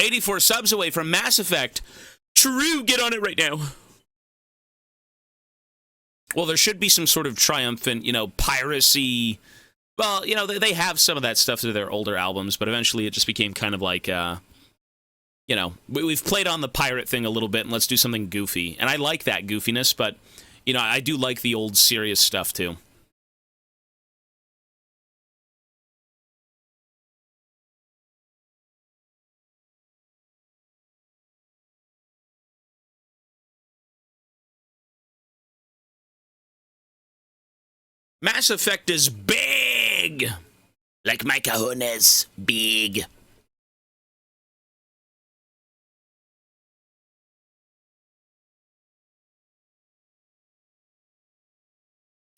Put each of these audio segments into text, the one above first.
84 subs away from Mass Effect. True, get on it right now. Well, there should be some sort of triumphant, you know, piracy. Well, you know, they have some of that stuff to their older albums, but eventually it just became kind of like, you know, we've played on the pirate thing a little bit, and let's do something goofy. And I like that goofiness, but, you know, I do like the old serious stuff, too. Mass Effect is big! Like my cojones, big.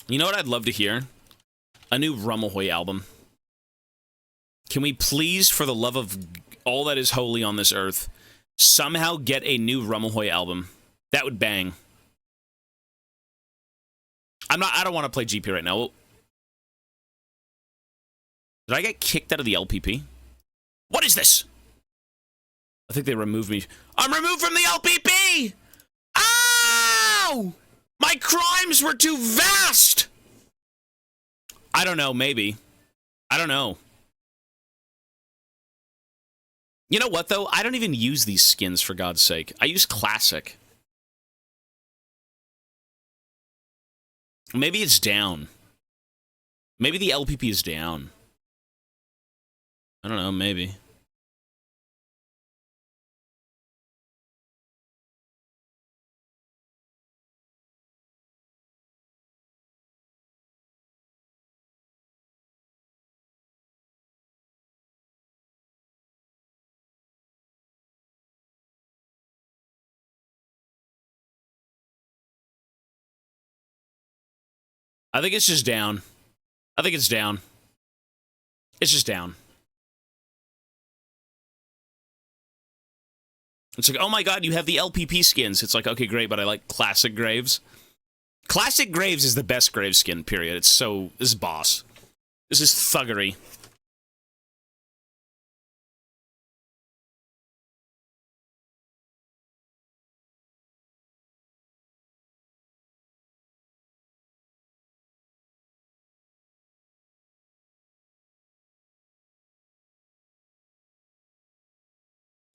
You know what I'd love to hear? A new Rumahoy album. Can we please, for the love of all that is holy on this earth, somehow get a new Rumahoy album? That would bang. I don't want to play GP right now. Did I get kicked out of the LPP? What is this? I think they removed me. I'm removed from the LPP! Ow! My crimes were too vast! I don't know, maybe. I don't know. You know what, though? I don't even use these skins, for God's sake. I use Classic. Maybe it's down. Maybe the LPP is down. I don't know, maybe. I think it's just down. I think it's down. It's just down. It's like, oh my god, you have the LPP skins. It's like, okay, great, but I like Classic Graves. Classic Graves is the best Graves skin, period. It's so... This is boss. This is thuggery.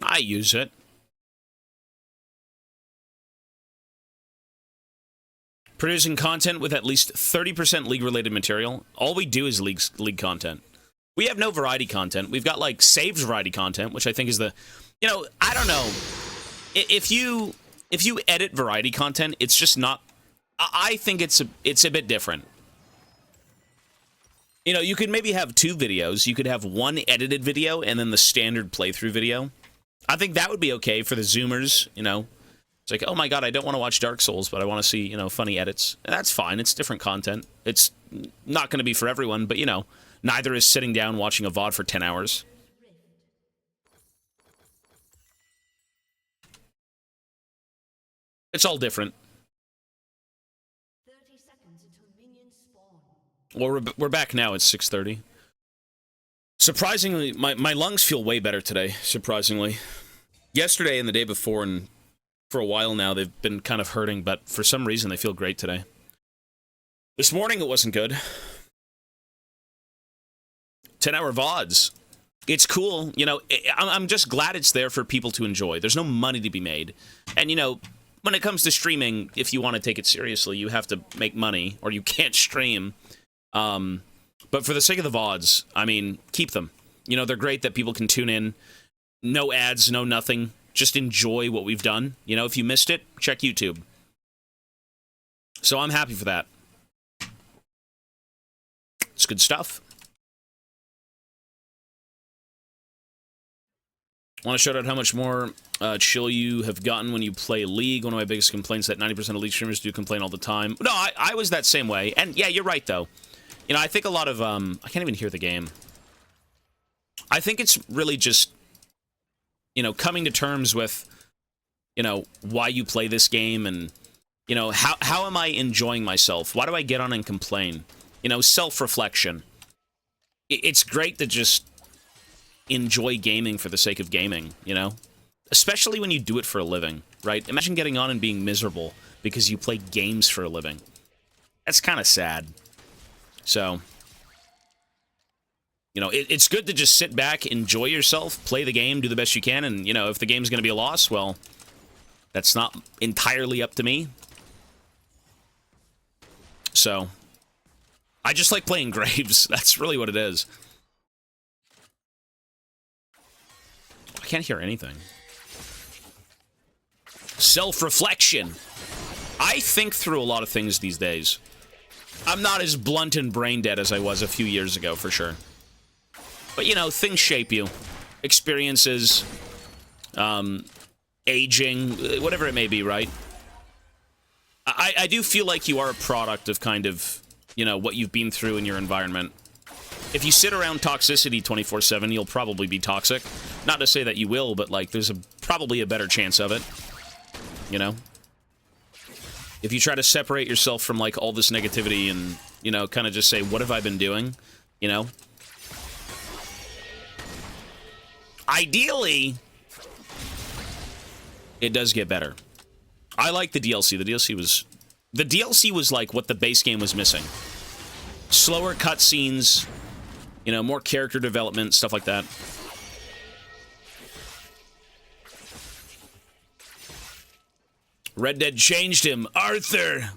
I use it. Producing content with at least 30% League-related material. All we do is League content. We have no variety content. We've got, like, saved variety content, which I think is the... You know, I don't know. If you edit variety content, it's just not... I think it's a bit different. You know, you could maybe have two videos. You could have one edited video and then the standard playthrough video. I think that would be okay for the Zoomers, you know. It's like, oh my god, I don't want to watch Dark Souls, but I want to see, you know, funny edits. And that's fine. It's different content. It's not going to be for everyone, but, you know, neither is sitting down watching a VOD for 10 hours. It's all different. 30 seconds until minions spawn. Well, we're back now. It's 6:30. Surprisingly, my lungs feel way better today, surprisingly. Yesterday and the day before, and for a while now, they've been kind of hurting, but for some reason, they feel great today. This morning, it wasn't good. 10-hour VODs. It's cool. You know, I'm just glad it's there for people to enjoy. There's no money to be made. And, you know, when it comes to streaming, if you want to take it seriously, you have to make money, or you can't stream. But for the sake of the VODs, I mean, keep them. You know, they're great that people can tune in. No ads, no nothing. Just enjoy what we've done. You know, if you missed it, check YouTube. So I'm happy for that. It's good stuff. Want to shout out how much more chill you have gotten when you play League. One of my biggest complaints is that 90% of League streamers do complain all the time. No, I was that same way. And yeah, you're right, though. You know, I think a lot of... I can't even hear the game. I think it's really just... You know, coming to terms with, you know, why you play this game and, you know, how am I enjoying myself? Why do I get on and complain? You know, self-reflection. It's great to just, enjoy gaming for the sake of gaming, you know? Especially when you do it for a living, right? Imagine getting on and being miserable because you play games for a living. That's kind of sad. So, you know, it's good to just sit back, enjoy yourself, play the game, do the best you can, and, you know, if the game's going to be a loss, well, that's not entirely up to me. So, I just like playing Graves. That's really what it is. I can't hear anything. Self-reflection. I think through a lot of things these days. I'm not as blunt and brain dead as I was a few years ago, for sure. But, you know, things shape you. Experiences, aging, whatever it may be, right? I do feel like you are a product of kind of, you know, what you've been through in your environment. If you sit around toxicity 24/7, you'll probably be toxic. Not to say that you will, but, like, there's probably a better chance of it. You know? If you try to separate yourself from, like, all this negativity and, you know, kind of just say, what have I been doing? You know? Ideally, it does get better. I like the DLC. The DLC was like what the base game was missing. Slower cutscenes, you know, more character development, stuff like that. Red Dead changed him. Arthur!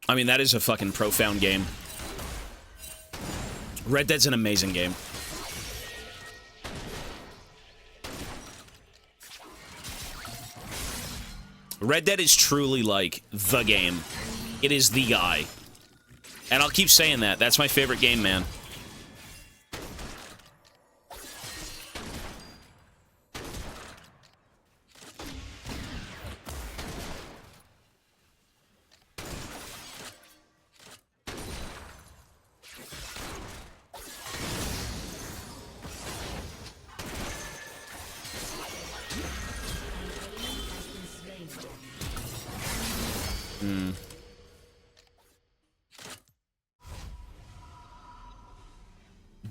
I mean, that is a fucking profound game. Red Dead's an amazing game. Red Dead is truly, like, the game. It is the guy. And I'll keep saying that. That's my favorite game, man.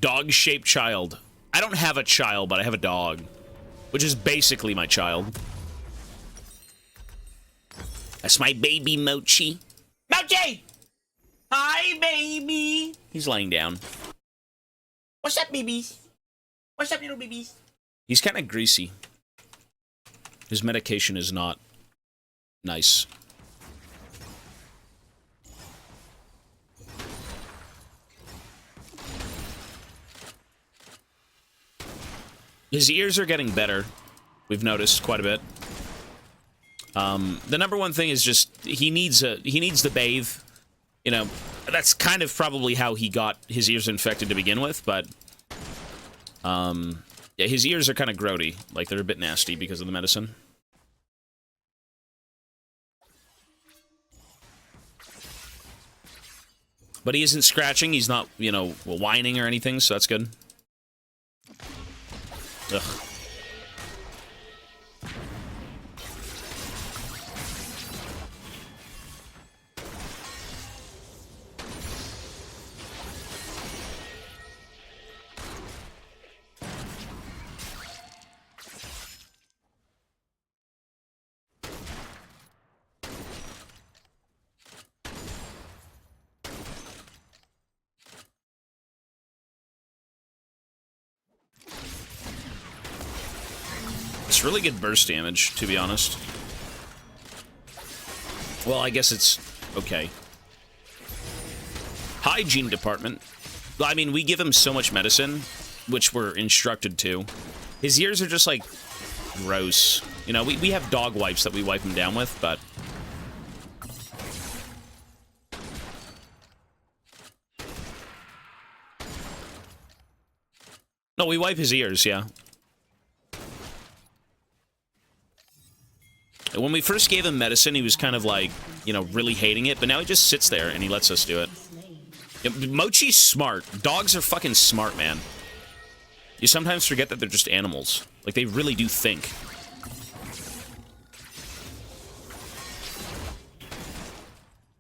Dog-shaped child. I don't have a child, but I have a dog. Which is basically my child. That's my baby Mochi. Mochi! Hi, baby! He's laying down. What's up, babies? What's up, little babies? He's kind of greasy. His medication is not nice. His ears are getting better. We've noticed quite a bit. The number one thing is just he needs to bathe. You know, that's kind of probably how he got his ears infected to begin with, but yeah, his ears are kind of grody, like they're a bit nasty because of the medicine. But he isn't scratching, he's not, you know, whining or anything, so that's good. Ugh. It's really good burst damage, to be honest. Well, I guess it's okay. Hygiene department. I mean, we give him so much medicine, which we're instructed to. His ears are just, like, gross. You know, we have dog wipes that we wipe him down with, but... No, we wipe his ears, yeah. When we first gave him medicine, he was kind of like, you know, really hating it, but now he just sits there and he lets us do it. Yeah, Mochi's smart. Dogs are fucking smart, man. You sometimes forget that they're just animals. Like, they really do think.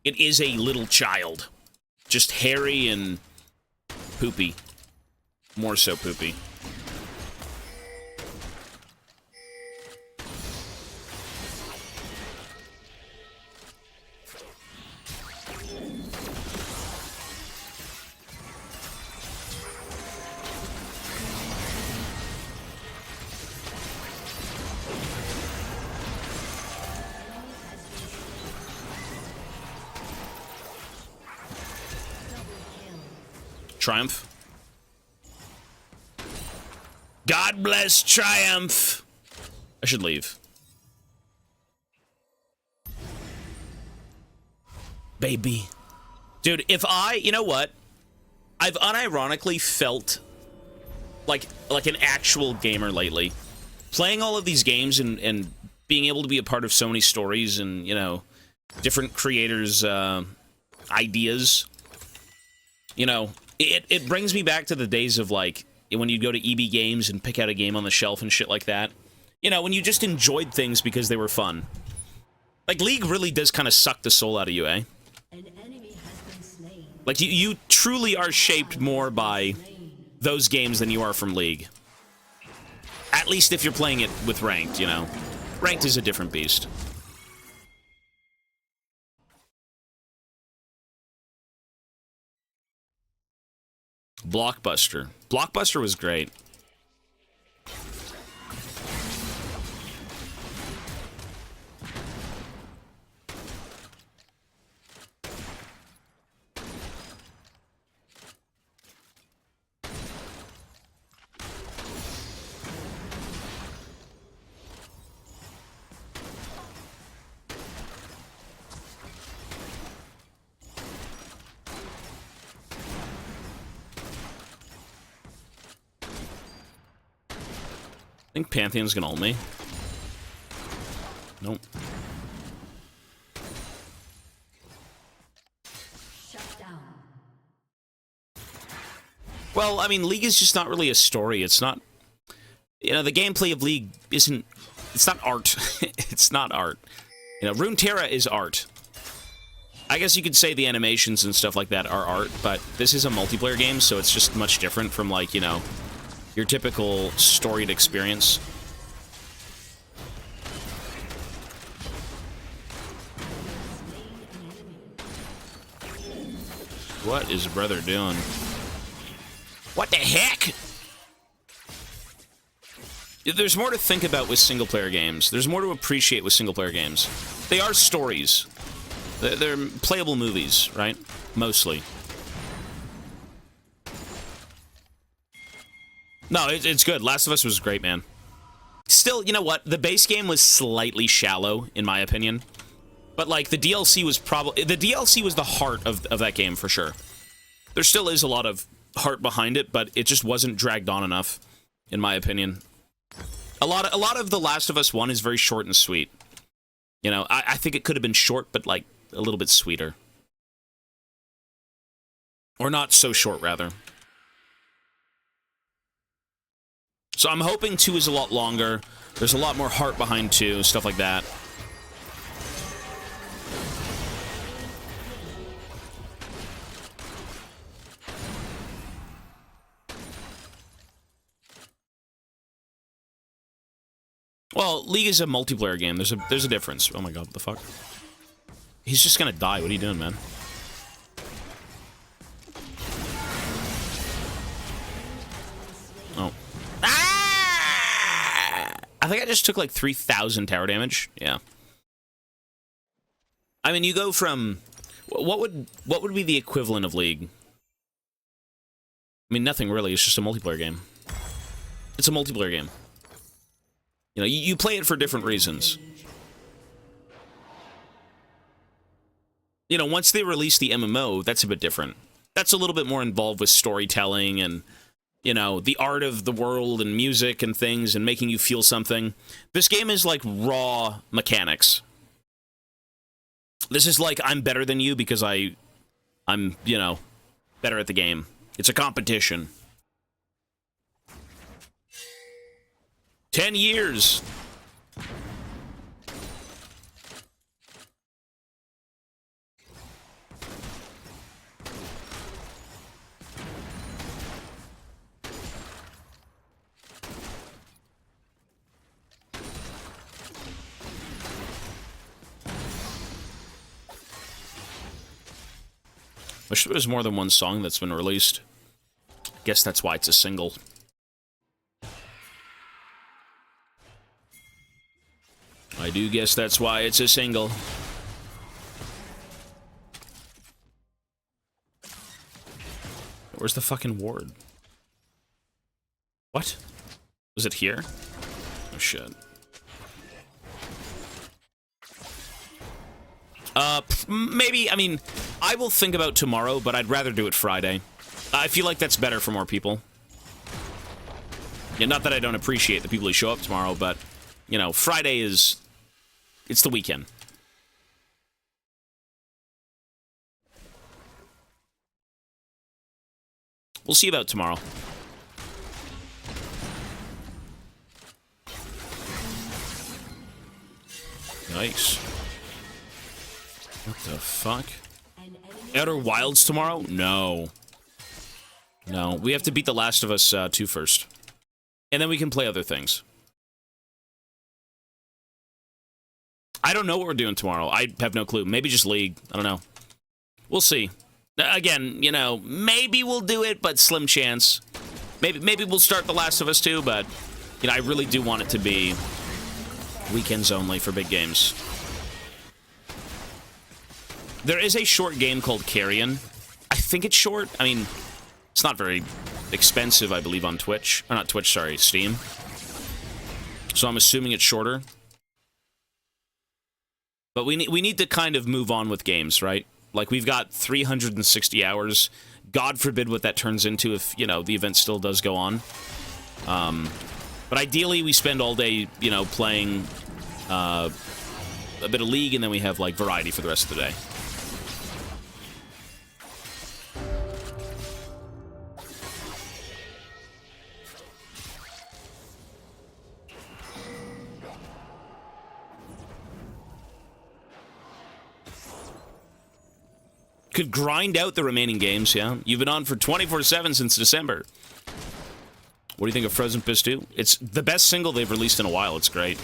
It is a little child. Just hairy and poopy. More so poopy. Triumph. God bless Triumph. I should leave. Baby. Dude, if you know what? I've unironically felt like an actual gamer lately. Playing all of these games and being able to be a part of so many stories and, you know, different creators' ideas. You know, it brings me back to the days of, like, when you'd go to EB Games and pick out a game on the shelf and shit like that. You know, when you just enjoyed things because they were fun. Like, League really does kind of suck the soul out of you, eh? An enemy has been slain. Like, you truly are shaped more by those games than you are from League. At least if you're playing it with Ranked, you know. Ranked is a different beast. Blockbuster. Blockbuster was great. I think Pantheon's gonna ult me. Nope. Shut down. Well, I mean, League is just not really a story. It's not... You know, the gameplay of League isn't... It's not art. It's not art. You know, Runeterra is art. I guess you could say the animations and stuff like that are art, but this is a multiplayer game, so it's just much different from, like, you know, your typical storied experience. What is brother doing? What the heck? There's more to think about with single-player games. There's more to appreciate with single-player games. They are stories. They're playable movies, right? Mostly. No, it's good. Last of Us was great, man. Still, you know what? The base game was slightly shallow, in my opinion. But, like, the DLC was probably... The DLC was the heart of that game, for sure. There still is a lot of heart behind it, but it just wasn't dragged on enough, in my opinion. A lot of The Last of Us 1 is very short and sweet. You know, I think it could have been short, but, like, a little bit sweeter. Or not so short, rather. So I'm hoping 2 is a lot longer. There's a lot more heart behind 2, stuff like that. Well, League is a multiplayer game. There's a difference. Oh my god, what the fuck? He's just gonna die. What are you doing, man? Oh. Ah! I think I just took like 3,000 tower damage. Yeah. I mean, you go from... What would be the equivalent of League? I mean, nothing really. It's just a multiplayer game. It's a multiplayer game. You know, you play it for different reasons. You know, once they release the MMO, that's a bit different. That's a little bit more involved with storytelling and, you know, the art of the world and music and things and making you feel something. This game is like raw mechanics. This is like, I'm better than you because I'm, you know, better at the game. It's a competition. 10 years. Wish there was more than one song that's been released. Guess that's why it's a single. I do guess that's why it's a single. Where's the fucking ward? What? Was it here? Oh shit. Maybe, I mean, I will think about tomorrow, but I'd rather do it Friday. I feel like that's better for more people. Yeah, not that I don't appreciate the people who show up tomorrow, but, you know, Friday is... It's the weekend. We'll see about tomorrow. Nice. What the fuck? Outer Wilds tomorrow? No. No, we have to beat The Last of Us 2 first. And then we can play other things. I don't know what we're doing tomorrow. I have no clue. Maybe just League. I don't know. We'll see. Again, you know, maybe we'll do it, but slim chance. Maybe we'll start The Last of Us 2, but, you know, I really do want it to be weekends only for big games. There is a short game called Carrion. I think it's short. I mean, it's not very expensive, I believe, on Twitch. Or not Twitch, sorry, Steam. So I'm assuming it's shorter. But we need to kind of move on with games, right? Like, we've got 360 hours. God forbid what that turns into if, you know, the event still does go on. But ideally, we spend all day, you know, playing a bit of League, and then we have, like, variety for the rest of the day. Could grind out the remaining games, yeah. You've been on for 24/7 since December. What do you think of Frozen Piss 2? It's the best single they've released in a while. It's great.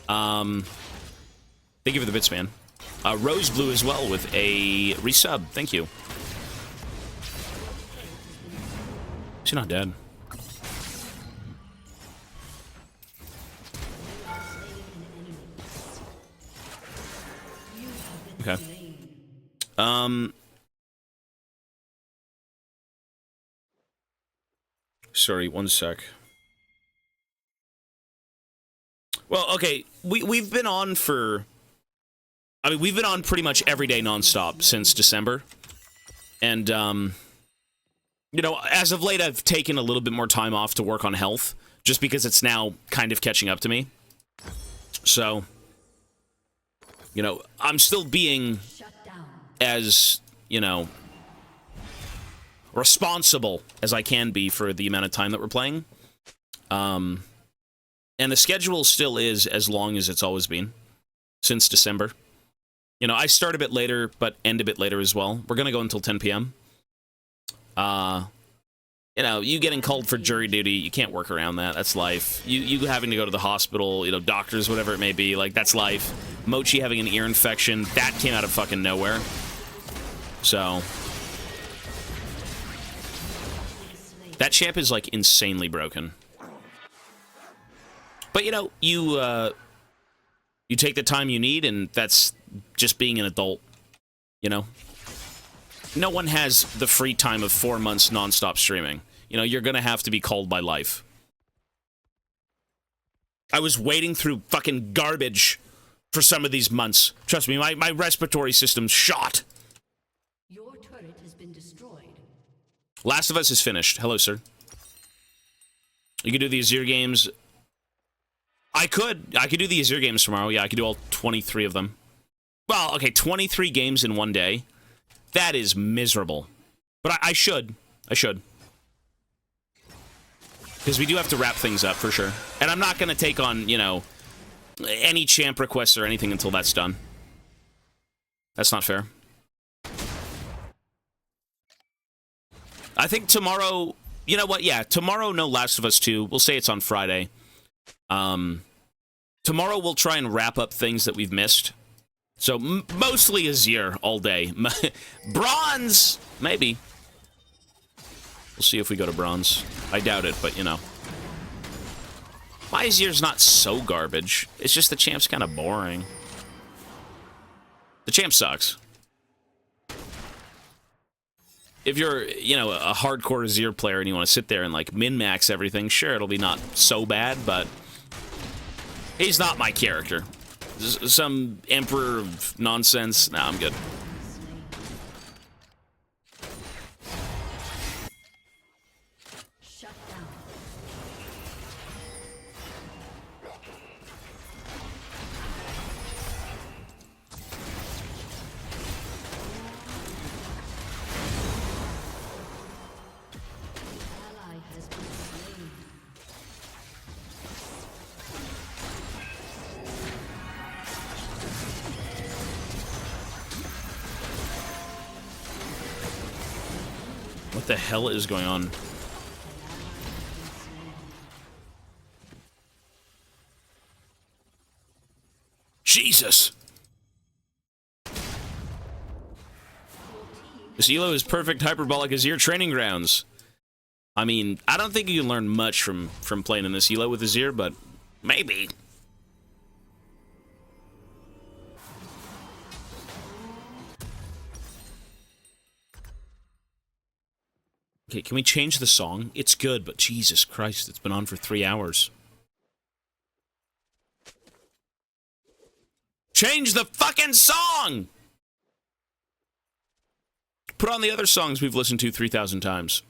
Thank you for the bits, man. Rose Blue as well with a resub. Thank you. She's not dead. Okay. Sorry, one sec. Well, okay, we've been on for... I mean, we've been on pretty much every day nonstop since December. And, you know, as of late, I've taken a little bit more time off to work on health, just because it's now kind of catching up to me. So, you know, I'm still being as, you know, responsible as I can be for the amount of time that we're playing. And the schedule still is as long as it's always been since December. You know, I start a bit later, but end a bit later as well. We're going to go until 10 p.m. You know, you getting called for jury duty, you can't work around that. That's life. You having to go to the hospital, you know, doctors, whatever it may be, like, that's life. Mochi having an ear infection, that came out of fucking nowhere. So... that champ is, like, insanely broken. But, you know, you take the time you need, and that's just being an adult, you know? No one has the free time of 4 months non-stop streaming. You know, you're gonna have to be called by life. I was wading through fucking garbage for some of these months. Trust me, my respiratory system's shot. Your turret has been destroyed. Last of Us is finished. Hello, sir. You can do the Azir games. I could do the Azir games tomorrow. Yeah, I could do all 23 of them. Well, okay, 23 games in one day. That is miserable. But I should. I should. Because we do have to wrap things up, for sure. And I'm not going to take on, you know, any champ requests or anything until that's done. That's not fair. I think tomorrow... you know what? Yeah, tomorrow, no Last of Us 2. We'll say it's on Friday. Tomorrow, we'll try and wrap up things that we've missed. So, mostly Azir all day. Bronze! Maybe. We'll see if we go to bronze. I doubt it, but you know. My Azir's not so garbage. It's just the champ's kind of boring. The champ sucks. If you're, you know, a hardcore Azir player and you want to sit there and, like, min-max everything, sure, it'll be not so bad, but he's not my character. Some emperor of nonsense. Nah, I'm good. What the hell is going on? Jesus! This Elo is perfect hyperbolic Azir training grounds. I mean, I don't think you can learn much from playing in this Elo with Azir, but maybe. Okay, can we change the song? It's good, but Jesus Christ, it's been on for 3 hours. Change the fucking song! Put on the other songs we've listened to 3,000 times.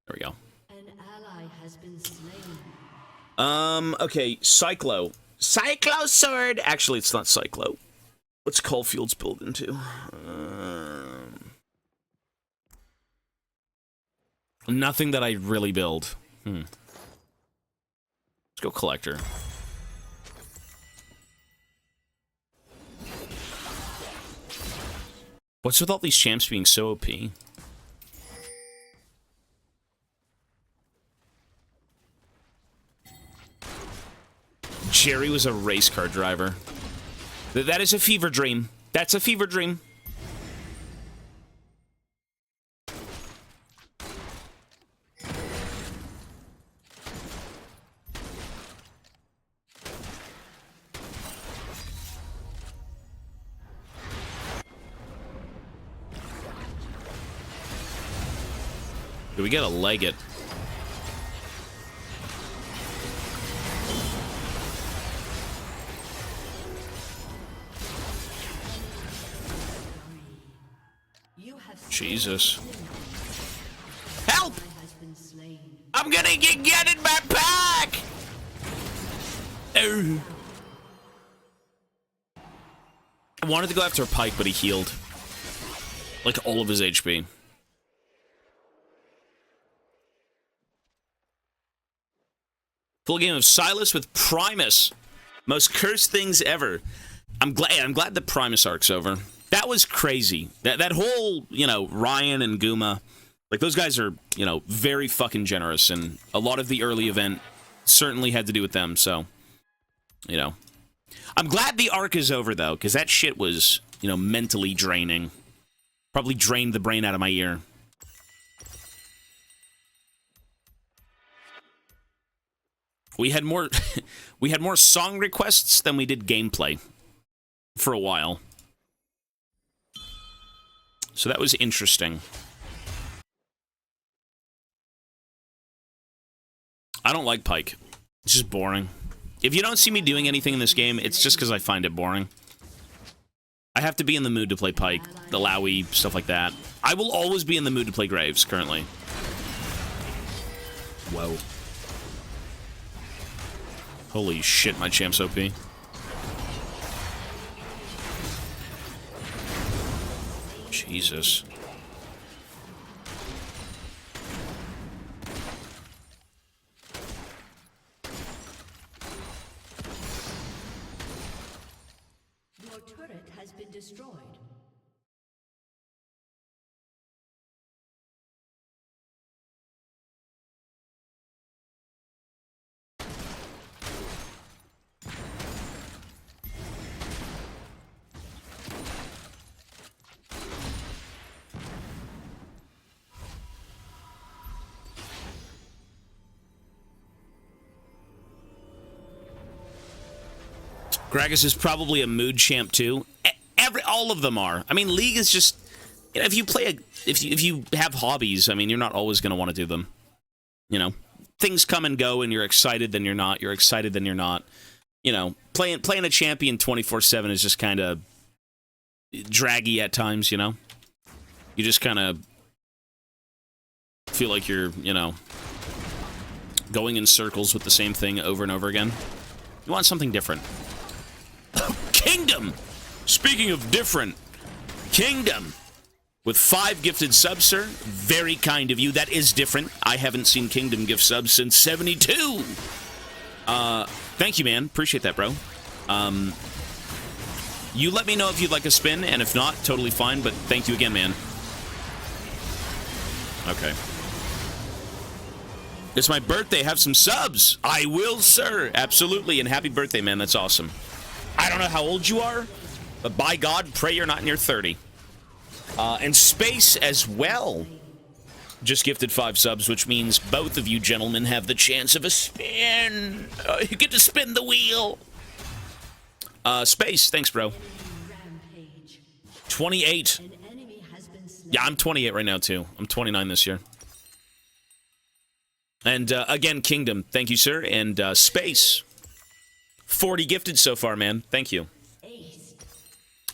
There we go. An ally has been slain. Okay, Cyclo. Cyclo Sword! Actually, it's not Cyclo. What's Caulfield's build into? Nothing that I really build. Let's go Collector. What's with all these champs being so OP? Jerry was a race car driver. That is a fever dream. That's a fever dream. Do we get a leg it? Jesus. Help! I'm gonna get in my pack! Oh. I wanted to go after Pike, but he healed. Like all of his HP. Full game of Silas with Primus. Most cursed things ever. I'm glad the Primus arc's over. That was crazy. That whole, you know, Ryan and Guma, like those guys are, you know, very fucking generous, and a lot of the early event certainly had to do with them, so, you know. I'm glad the arc is over, though, because that shit was, you know, mentally draining. Probably drained the brain out of my ear. We had more we had more song requests than we did gameplay for a while. So that was interesting. I don't like Pike. It's just boring. If you don't see me doing anything in this game, it's just because I find it boring. I have to be in the mood to play Pike, the Lowy, stuff like that. I will always be in the mood to play Graves, currently. Whoa. Holy shit, my champ's OP. Jesus. Your turret has been destroyed. Gragas is probably a mood champ too. All of them are. I mean, League is just, you know, if you play if you have hobbies, I mean, you're not always going to want to do them. You know, things come and go, and you're excited, then you're not. You're excited, then you're not. You know, playing a champion 24/7 is just kind of draggy at times. You know, you just kind of feel like you're, you know, going in circles with the same thing over and over again. You want something different. Kingdom! Speaking of different, Kingdom, with 5 gifted subs, sir. Very kind of you. That is different. I haven't seen Kingdom gift subs since 72. Thank you, man. Appreciate that, bro. You let me know if you'd like a spin, and if not, totally fine, but thank you again, man. Okay. It's my birthday. Have some subs. I will, sir. Absolutely. And happy birthday, man. That's awesome. I don't know how old you are, but by God, pray you're not near 30. And Space as well just gifted 5 subs, which means both of you gentlemen have the chance of a spin. You get to spin the wheel. Space, thanks, bro. 28. Yeah, I'm 28 right now, too. I'm 29 this year. And, again, Kingdom, thank you, sir. And, Space, 40 gifted so far, man. Thank you.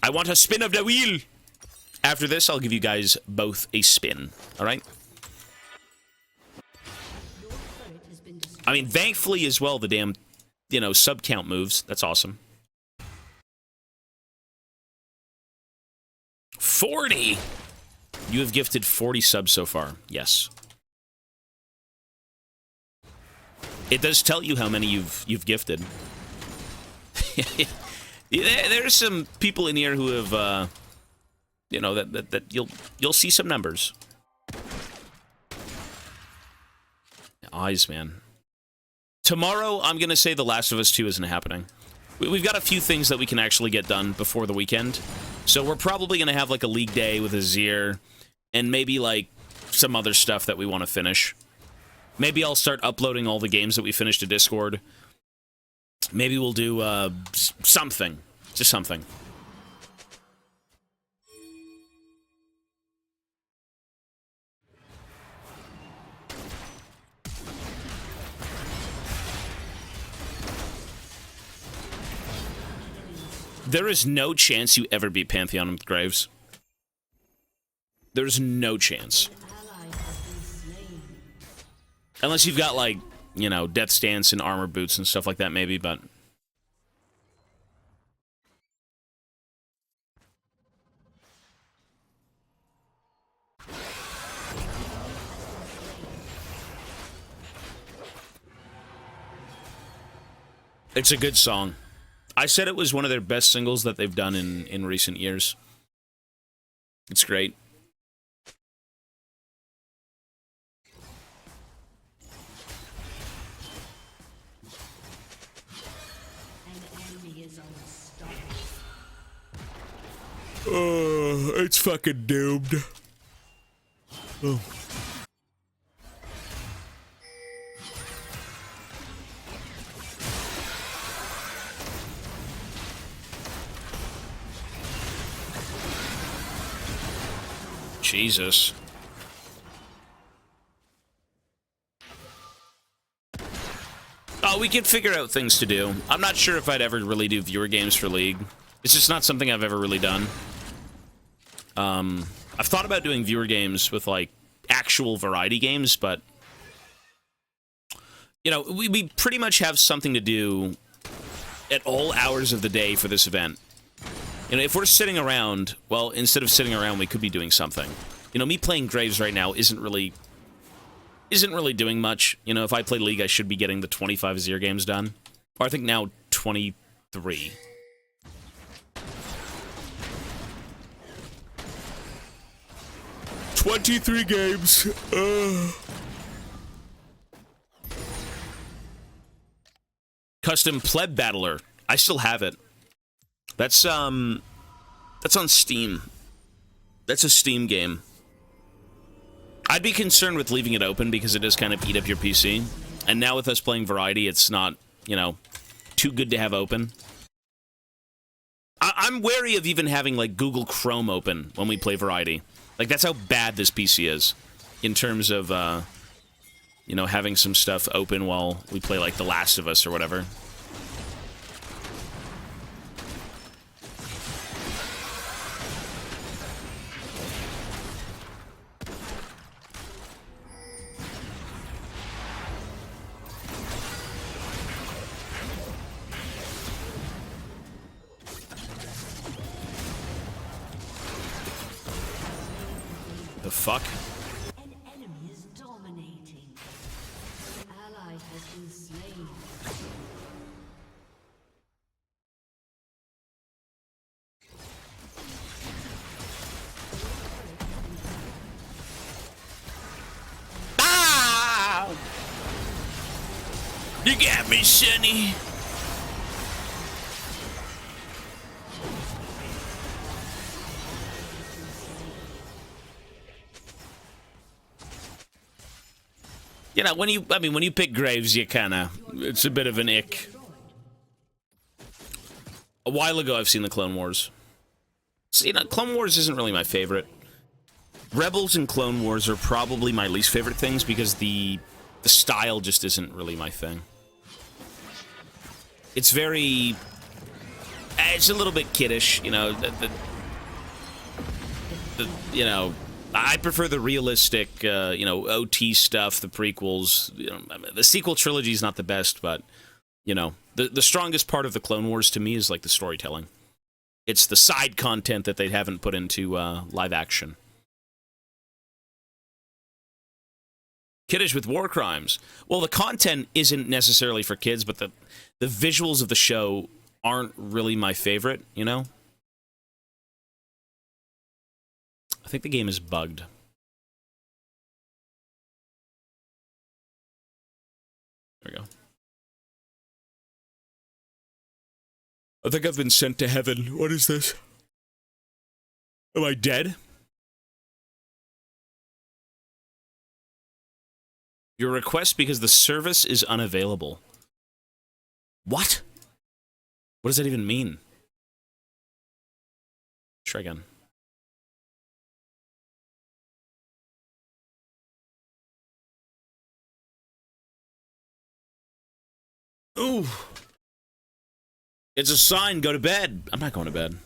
I want a spin of the wheel. After this, I'll give you guys both a spin. All right? I mean, thankfully as well, the damn, you know, sub count moves. That's awesome. 40. You have gifted 40 subs so far. Yes. It does tell you how many you've gifted. There's some people in here who have, you know, that you'll see some numbers. Eyes, man. Tomorrow, I'm gonna say The Last of Us 2 isn't happening. We've got a few things that we can actually get done before the weekend, so we're probably gonna have like a league day with Azir, and maybe like some other stuff that we want to finish. Maybe I'll start uploading all the games that we finished to Discord. Maybe we'll do something. Just something. There is no chance you ever beat Pantheon with Graves. There's no chance. Unless you've got, like, you know, Death Stance and armor boots and stuff like that, maybe, but... It's a good song. I said it was one of their best singles that they've done in recent years. It's great. It's fucking doomed. Oh. Jesus. Oh, we can figure out things to do. I'm not sure if I'd ever really do viewer games for League. It's just not something I've ever really done. I've thought about doing viewer games with, like, actual variety games, but... You know, we pretty much have something to do at all hours of the day for this event. You know, if we're sitting around, well, instead of sitting around, we could be doing something. You know, me playing Graves right now isn't really doing much. You know, if I play League, I should be getting the 25 Azir games done. Or I think now 23. "23 games. Custom Pleb Battler. I still have it. That's on Steam. That's a Steam game. I'd be concerned with leaving it open because it does kind of eat up your PC. And now with us playing Variety, it's not, you know, too good to have open. I'm wary of even having, like, Google Chrome open when we play Variety. Like, that's how bad this PC is in terms of, you know, having some stuff open while we play, like, The Last of Us or whatever. The fuck? An enemy is dominating. An ally has been slain. Ah! You got me, Sonny. You know, when you pick Graves, you it's a bit of an ick. A while ago, I've seen the Clone Wars. See, you know, Clone Wars isn't really my favorite. Rebels and Clone Wars are probably my least favorite things because the style just isn't really my thing. It's very... It's a little bit kiddish, you know, you know... I prefer the realistic, you know, OT stuff, the prequels. You know, the sequel trilogy is not the best, but, you know, the strongest part of the Clone Wars to me is, like, the storytelling. It's the side content that they haven't put into live action. Kiddish with war crimes. Well, the content isn't necessarily for kids, but the visuals of the show aren't really my favorite, you know? I think the game is bugged. There we go. I think I've been sent to heaven. What is this? Am I dead? Your request because the service is unavailable. What? What does that even mean? Try again. Ooh. It's a sign, go to bed. I'm not going to bed.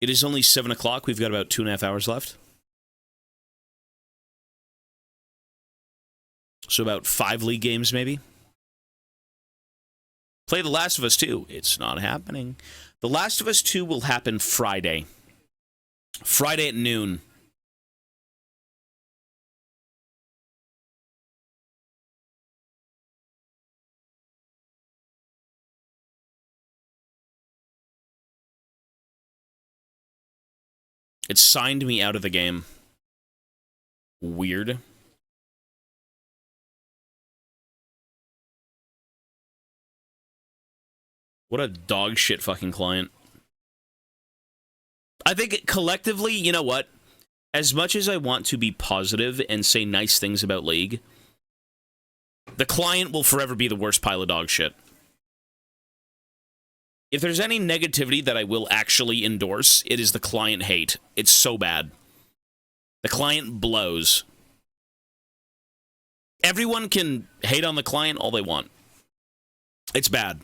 It is only 7 o'clock. We've got about 2.5 hours left. So about 5 league games, maybe. Play The Last of Us 2. It's not happening. The Last of Us 2 will happen Friday. Friday at noon. It signed me out of the game. Weird. What a dog shit fucking client. I think collectively, you know what? As much as I want to be positive and say nice things about League, the client will forever be the worst pile of dog shit. If there's any negativity that I will actually endorse, it is the client hate. It's so bad. The client blows. Everyone can hate on the client all they want. It's bad.